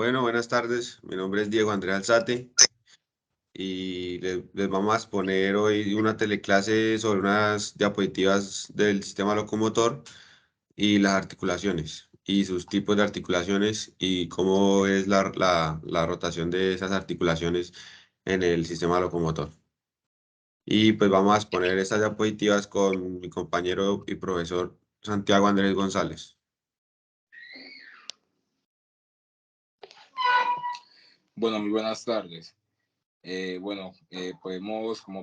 Bueno, buenas tardes. Mi nombre es Diego Andrés Alzate y les vamos a exponer hoy una teleclase sobre unas diapositivas del sistema locomotor y las articulaciones y sus tipos de articulaciones y cómo es la rotación de esas articulaciones en el sistema locomotor. Y pues vamos a exponer estas diapositivas con mi compañero y profesor Santiago Andrés González. Bueno, muy buenas tardes. Como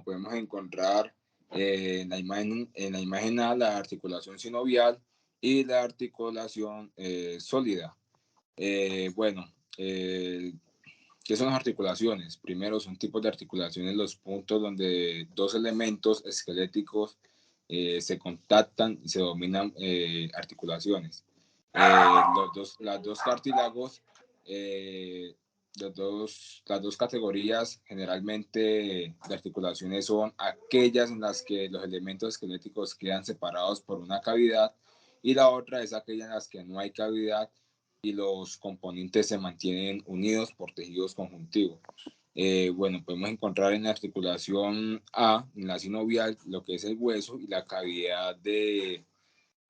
podemos encontrar en la imagen A, la articulación sinovial y la articulación sólida. ¿Qué son las articulaciones? Primero, son tipos de articulaciones, los puntos donde dos elementos esqueléticos se contactan y se dominan articulaciones. Las dos cartílagos, las dos categorías generalmente de articulaciones son aquellas en las que los elementos esqueléticos quedan separados por una cavidad y la otra es aquella en las que no hay cavidad y los componentes se mantienen unidos por tejidos conjuntivos. Podemos encontrar en la articulación A, en la sinovial, lo que es el hueso y la cavidad de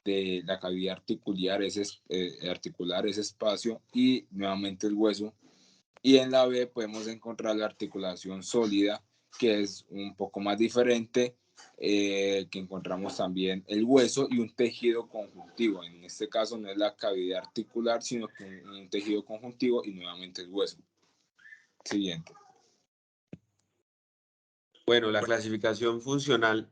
la cavidad articular, ese espacio y nuevamente el hueso. Y en la B podemos encontrar la articulación sólida, que es un poco más diferente, que encontramos también el hueso y un tejido conjuntivo. En este caso no es la cavidad articular, sino que un tejido conjuntivo y nuevamente el hueso. Siguiente. Bueno, la clasificación funcional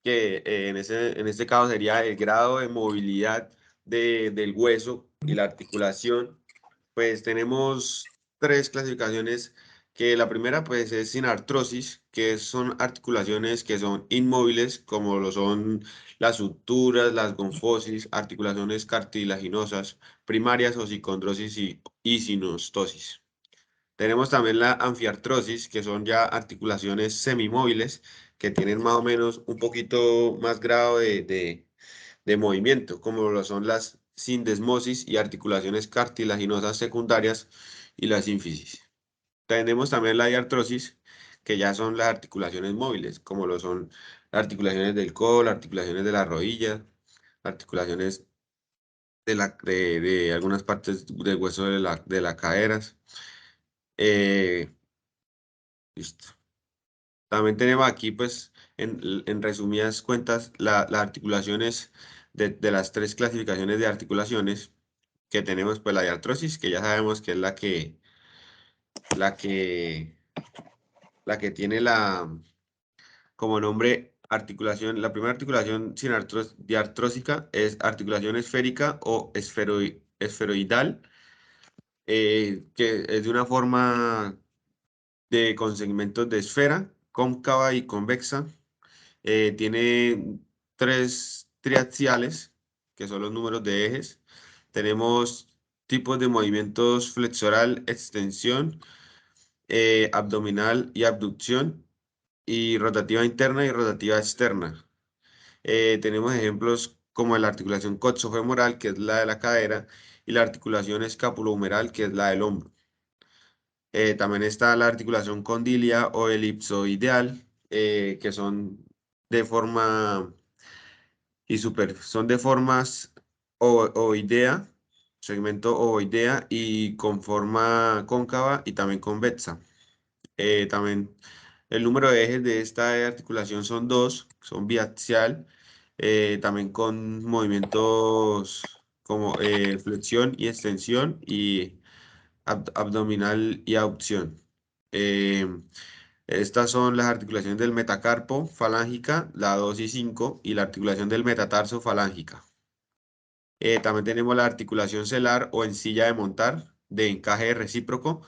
que en este caso sería el grado de movilidad del hueso y la articulación, pues tenemos tres clasificaciones, que la primera pues es sin artrosis, que son articulaciones que son inmóviles, como lo son las suturas, las gonfosis, articulaciones cartilaginosas primarias, osteocondrosis y sinostosis. Tenemos también la anfiartrosis, que son ya articulaciones semimóviles, que tienen más o menos un poquito más grado de movimiento, como lo son las sindesmosis y articulaciones cartilaginosas secundarias y la sínfisis. Tenemos también la diartrosis, que ya son las articulaciones móviles, como lo son las articulaciones del codo, las articulaciones de la rodilla, articulaciones de algunas partes del hueso de las caderas. Listo. También tenemos aquí, pues, en resumidas cuentas, las articulaciones de las tres clasificaciones de articulaciones que tenemos, pues la diartrosis, que ya sabemos que es la que, la que tiene como nombre articulación. La primera articulación sin diartrósica es articulación esférica o esferoidal, que es de una forma con segmentos de esfera, cóncava y convexa. Tiene tres triaxiales, que son los números de ejes. Tenemos tipos de movimientos flexoral, extensión, abdominal y abducción, y rotativa interna y rotativa externa. Tenemos ejemplos como la articulación coxofemoral, que es la de la cadera, y la articulación escapulohumeral, que es la del hombro. También está la articulación condilia o elipsoideal, que son de forma son de formas ovoidea, segmento ovoidea y con forma cóncava y también convexa. También el número de ejes de esta articulación son dos, son biaxial, también con movimientos como flexión y extensión y abdominal y abducción. Eh, Estas son las articulaciones del metacarpo falángica, la 2 y 5, y la articulación del metatarso falángica. También tenemos la articulación celar o encilla de montar, de encaje recíproco,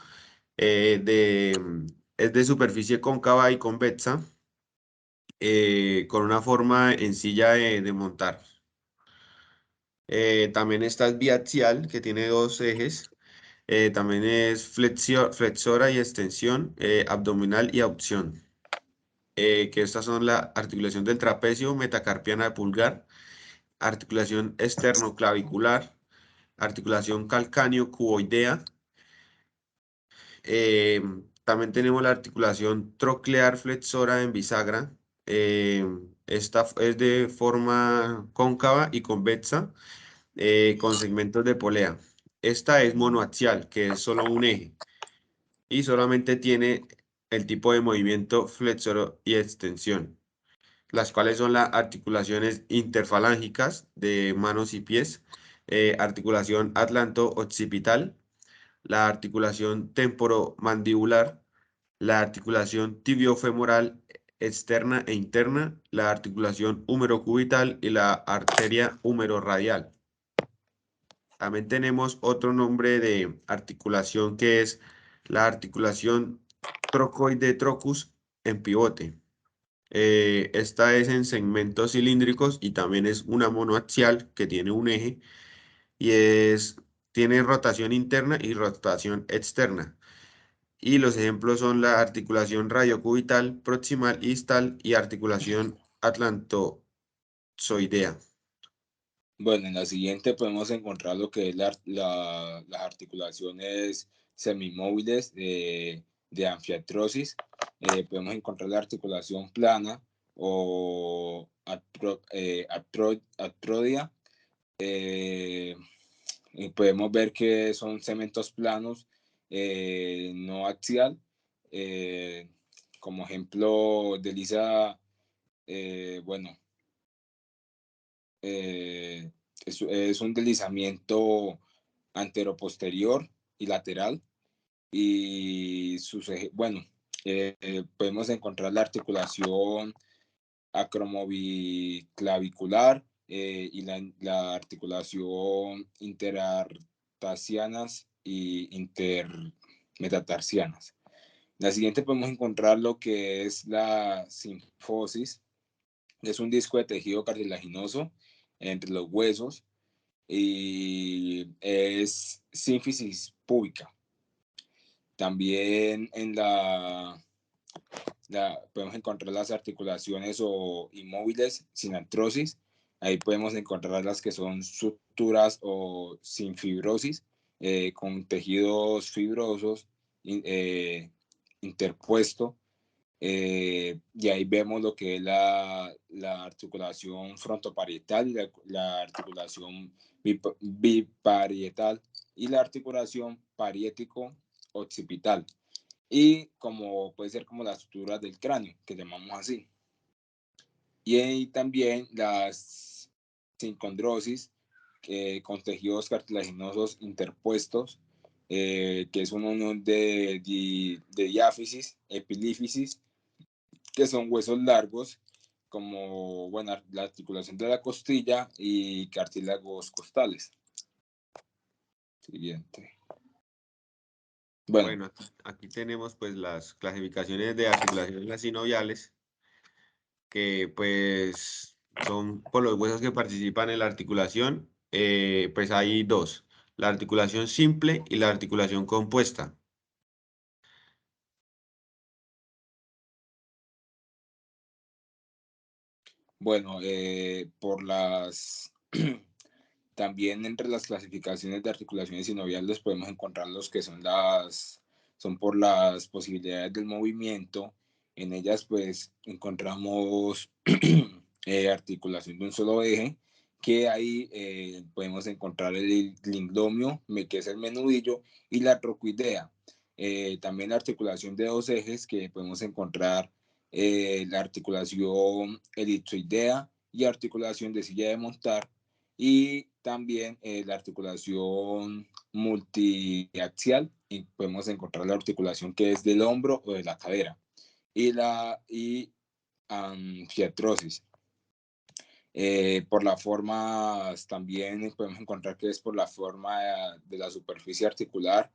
es de superficie cóncava y convexa, con una forma encilla de montar. También está el biaxial, que tiene dos ejes. También es flexora y extensión, abdominal y abducción. Que estas son la articulación del trapecio, metacarpiana de pulgar, articulación esternoclavicular, articulación calcáneo-cuboidea, También tenemos la articulación troclear flexora en bisagra. Esta es de forma cóncava y convexa, con segmentos de polea. Esta es monoaxial, que es solo un eje, y solamente tiene el tipo de movimiento flexor y extensión, las cuales son las articulaciones interfalángicas de manos y pies, articulación atlanto-occipital, la articulación temporomandibular, la articulación tibiofemoral externa e interna, la articulación húmero-cubital y la arteria húmero-radial. También tenemos otro nombre de articulación que es la articulación trocoide-trocus en pivote. Esta es en segmentos cilíndricos y también es una monoaxial que tiene un eje y tiene rotación interna y rotación externa. Y los ejemplos son la articulación radiocubital, proximal y distal y articulación atlantozoidea. Bueno, en la siguiente podemos encontrar lo que es las articulaciones semimóviles de anfiartrosis. Podemos encontrar la articulación plana o artrodia. Y podemos ver que son segmentos planos, no axial. Eh, Como ejemplo, desliza, bueno, eh, es un deslizamiento anteroposterior y lateral. Y bueno, podemos encontrar la articulación acromoviclavicular y la articulación interartasianas y intermetatarsianas. La siguiente podemos encontrar lo que es la sinfosis. Es un disco de tejido cartilaginoso entre los huesos y es sínfisis púbica. También podemos encontrar las articulaciones o inmóviles sin artrosis. Ahí podemos encontrar las que son suturas o sin fibrosis, con tejidos fibrosos interpuesto. Y ahí vemos lo que es la articulación frontoparietal y la articulación biparietal y la articulación pariético-occipital. Y como puede ser como las suturas del cráneo, que llamamos así. Y ahí también las sincondrosis, con tejidos cartilaginosos interpuestos, que es una unión de diáfisis, epilífisis, que son huesos largos, como bueno, la articulación de la costilla y cartílagos costales. Siguiente. Bueno, Bueno, aquí tenemos pues las clasificaciones de articulaciones sinoviales, que pues son por los huesos que participan en la articulación. Pues hay dos, la articulación simple y la articulación compuesta. bueno, por las también entre las clasificaciones de articulaciones sinoviales podemos encontrar los que son por las posibilidades del movimiento. En ellas pues encontramos articulación de un solo eje, que ahí podemos encontrar el linglomio, que es el menudillo, y la trocoidea. También la articulación de dos ejes, que podemos encontrar la articulación elipsoidea y articulación de silla de montar, y también la articulación multiaxial, y podemos encontrar la articulación que es del hombro o de la cadera, y anfiartrosis. Por las formas también podemos encontrar que es por la forma de la superficie articular,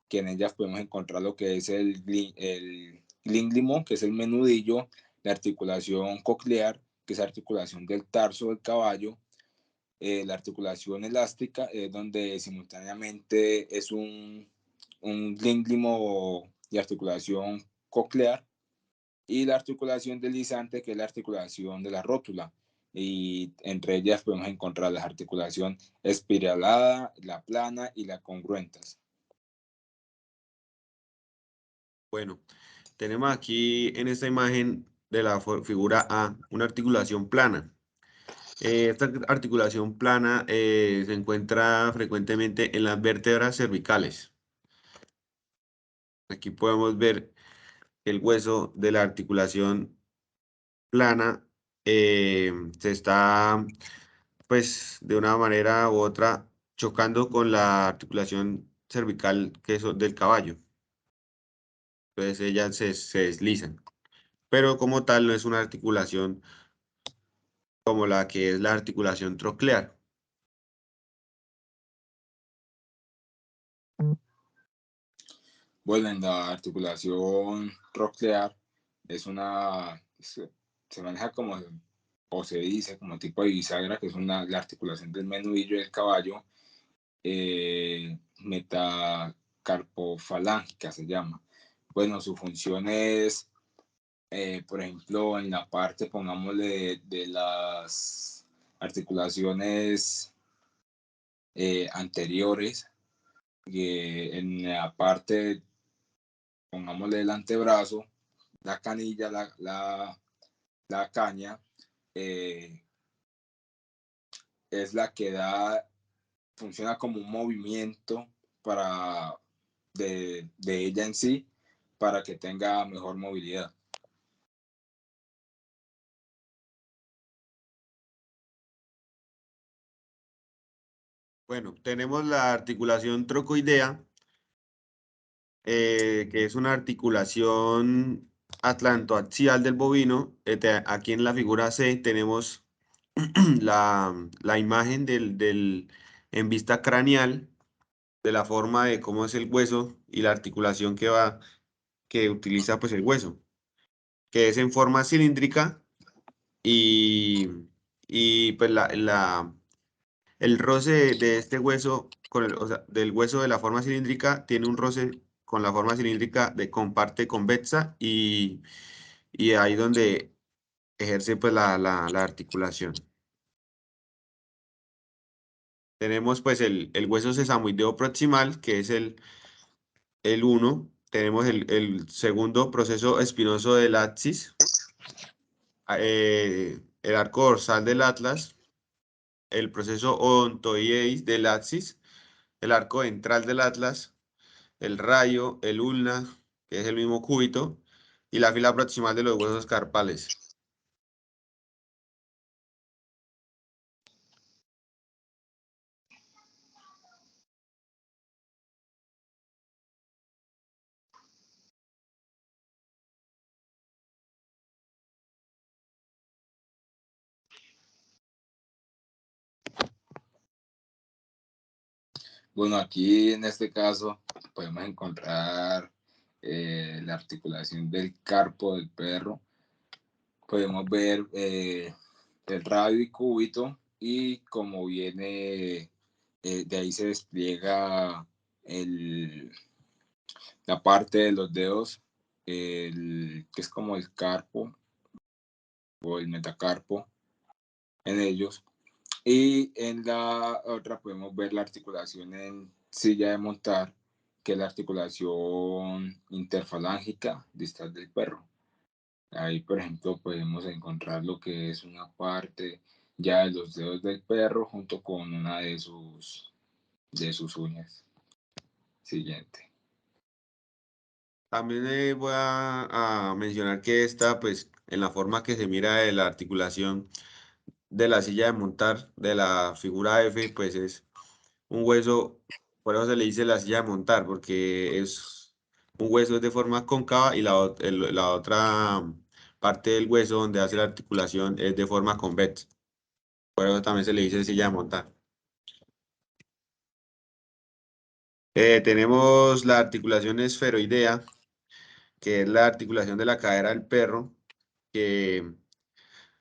que en ellas podemos encontrar lo que es el glínglimo, que es el menudillo, la articulación coclear, que es la articulación del tarso del caballo, la articulación elástica, donde simultáneamente es un glínglimo y articulación coclear, y la articulación deslizante, que es la articulación de la rótula. Y entre ellas podemos encontrar la articulación espiralada, la plana y la congruentas. Bueno, tenemos aquí en esta imagen de la figura A una articulación plana. Esta articulación plana se encuentra frecuentemente en las vértebras cervicales. Aquí podemos ver el hueso de la articulación plana se está, pues, de una manera u otra chocando con la articulación cervical del caballo. Entonces ellas se deslizan. Pero como tal no es una articulación como la que es la articulación troclear. Bueno, en la articulación trochlear es se maneja como, o se dice como tipo de bisagra, que es la articulación del menudillo del caballo, metacarpofalángica se llama. Bueno, su función es, por ejemplo, en la parte, pongámosle, de las articulaciones anteriores, en la parte, pongámosle, del antebrazo, la canilla, la caña, eh, es la que funciona como un movimiento para, de ella en sí, para que tenga mejor movilidad. Bueno, tenemos la articulación trocoidea, que es una articulación atlantoaxial del bovino. Aquí en la figura C tenemos la imagen en vista craneal de la forma de cómo es el hueso y la articulación que utiliza pues el hueso, que es en forma cilíndrica y, y pues el roce de este hueso, o sea, del hueso de la forma cilíndrica, tiene un roce con la forma cilíndrica con parte convexa y ahí donde ejerce pues la articulación. Tenemos pues el hueso sesamoideo proximal, que es el uno. Tenemos el segundo proceso espinoso del axis, el arco dorsal del atlas, el proceso odontoides del axis, el arco ventral del atlas, el rayo, el ulna, que es el mismo cúbito, y la fila proximal de los huesos carpales. Bueno, aquí en este caso podemos encontrar la articulación del carpo del perro. Podemos ver el radio y cúbito, y como viene, de ahí se despliega la parte de los dedos, que es como el carpo o el metacarpo en ellos. Y en la otra podemos ver la articulación en silla de montar, que es la articulación interfalángica distal del perro. Ahí, por ejemplo, podemos encontrar lo que es una parte ya de los dedos del perro junto con una de sus uñas. Siguiente. También voy a mencionar que esta, pues, en la forma que se mira de la articulación de la silla de montar, de la figura F, pues es un hueso, por eso se le dice la silla de montar, porque es un hueso de forma cóncava y la otra parte del hueso donde hace la articulación es de forma convexa. Por eso también se le dice silla de montar. Tenemos la articulación esferoidea, que es la articulación de la cadera del perro, que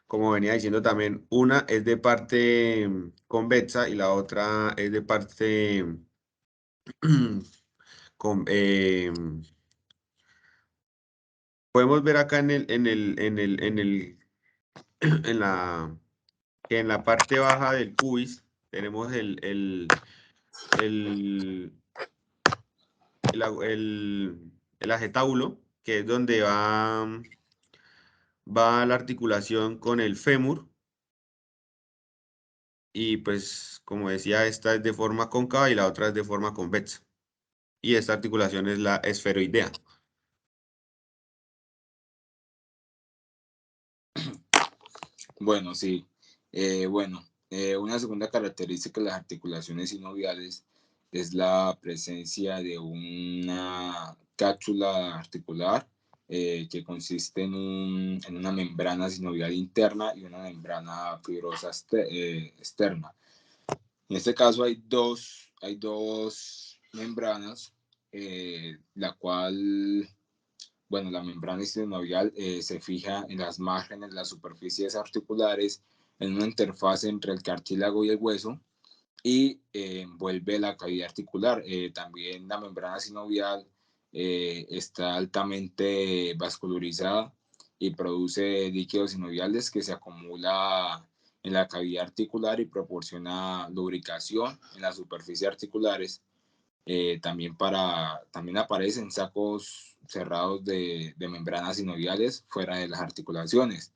como venía diciendo también, una es de parte convexa y la otra es de parte con, podemos ver acá en que en la parte baja del pubis tenemos el, el, el acetábulo, que es donde va la articulación con el fémur. Y pues, como decía, esta es de forma cóncava y la otra es de forma convexa. Y esta articulación es la esferoidea. Bueno, sí. Una segunda característica de las articulaciones sinoviales es la presencia de una cápsula articular que consiste en una membrana sinovial interna y una membrana fibrosa externa. En este caso hay dos membranas, la cual, bueno, la membrana sinovial se fija en las márgenes de las superficies articulares en una interfaz entre el cartílago y el hueso y envuelve la cavidad articular. También la membrana sinovial está altamente vascularizada y produce líquidos sinoviales que se acumula en la cavidad articular y proporciona lubricación en las superficies articulares. También aparecen sacos cerrados de membranas sinoviales fuera de las articulaciones,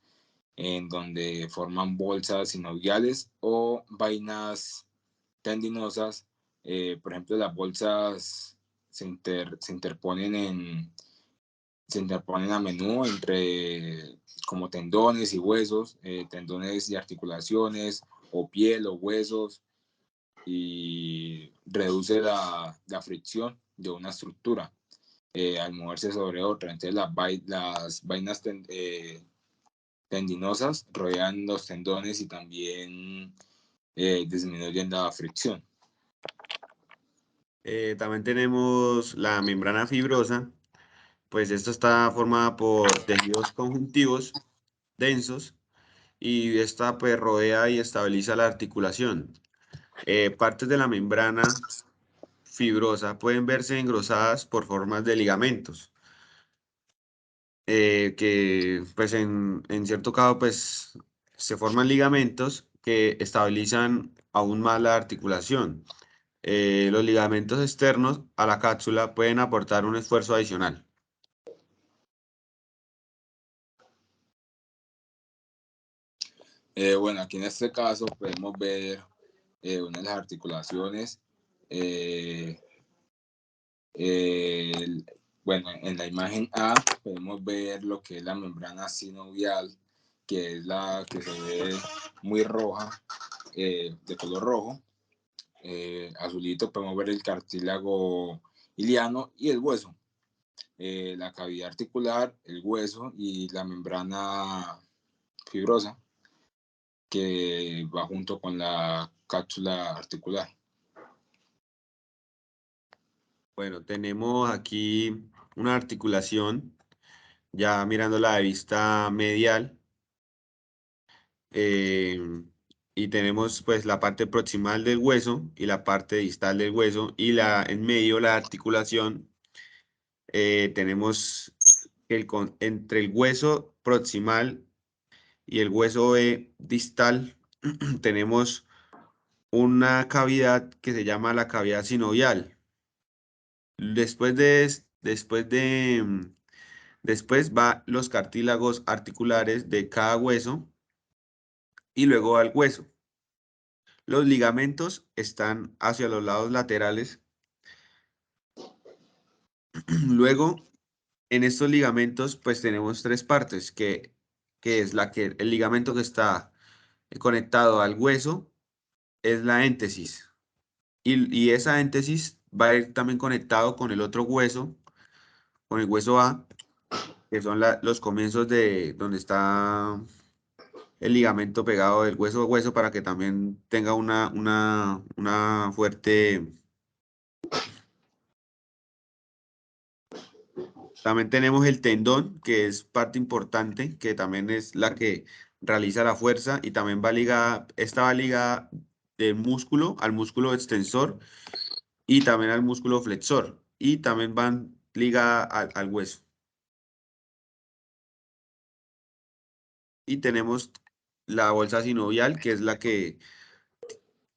en donde forman bolsas sinoviales o vainas tendinosas. Por ejemplo, las bolsas se interponen a menudo entre como tendones y huesos, tendones y articulaciones, o piel o huesos, y reduce la fricción de una estructura al moverse sobre otra. Entonces las vainas tendinosas rodean los tendones y también disminuyen la fricción. También tenemos la membrana fibrosa, pues esto está formada por tejidos conjuntivos densos y esta pues rodea y estabiliza la articulación. Partes de la membrana fibrosa pueden verse engrosadas por formas de ligamentos, que pues en cierto caso pues se forman ligamentos que estabilizan aún más la articulación. Los ligamentos externos a la cápsula pueden aportar un esfuerzo adicional. Bueno, aquí en este caso podemos ver una de las articulaciones. eh, el- bueno, en la imagen A podemos ver lo que es la membrana sinovial, que es la que se ve muy roja, de color rojo. Azulito podemos ver el cartílago iliano y el hueso. La cavidad articular, el hueso y la membrana fibrosa que va junto con la cápsula articular. Bueno, tenemos aquí una articulación, ya mirándola de vista medial, eh, y tenemos pues la parte proximal del hueso y la parte distal del hueso, y en medio la articulación. Tenemos entre el hueso proximal y el hueso distal tenemos una cavidad que se llama la cavidad sinovial. Después va los cartílagos articulares de cada hueso y luego al hueso. Los ligamentos están hacia los lados laterales. Luego, en estos ligamentos, pues tenemos tres partes, que es el ligamento que está conectado al hueso es la éntesis. Y esa éntesis va a ir también conectado con el otro hueso, con el hueso A, que son los comienzos de donde está el ligamento pegado del hueso a hueso para que también tenga una fuerte. También tenemos el tendón, que es parte importante, que también es la que realiza la fuerza y también esta va ligada del músculo al músculo extensor y también al músculo flexor y también van ligadas al hueso. Y tenemos la bolsa sinovial, que es la que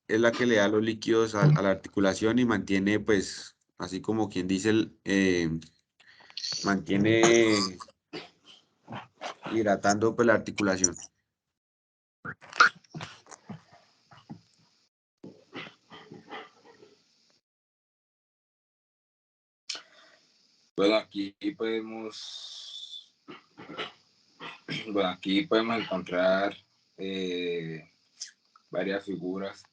le da los líquidos a la articulación y mantiene, pues, así como quien dice, mantiene hidratando pues, la articulación. Bueno, aquí podemos encontrar varias figuras.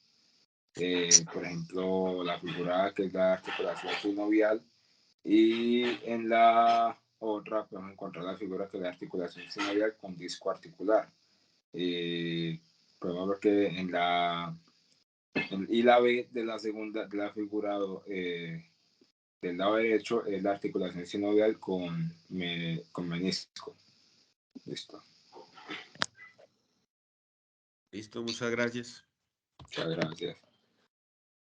Por ejemplo, la figura que es la articulación sinovial, y en la otra podemos encontrar la figura que es la articulación sinovial con disco articular. Podemos ver que y la B de la segunda, de la figura del lado derecho, es la articulación sinovial con menisco. Listo. Listo, muchas gracias. Muchas gracias.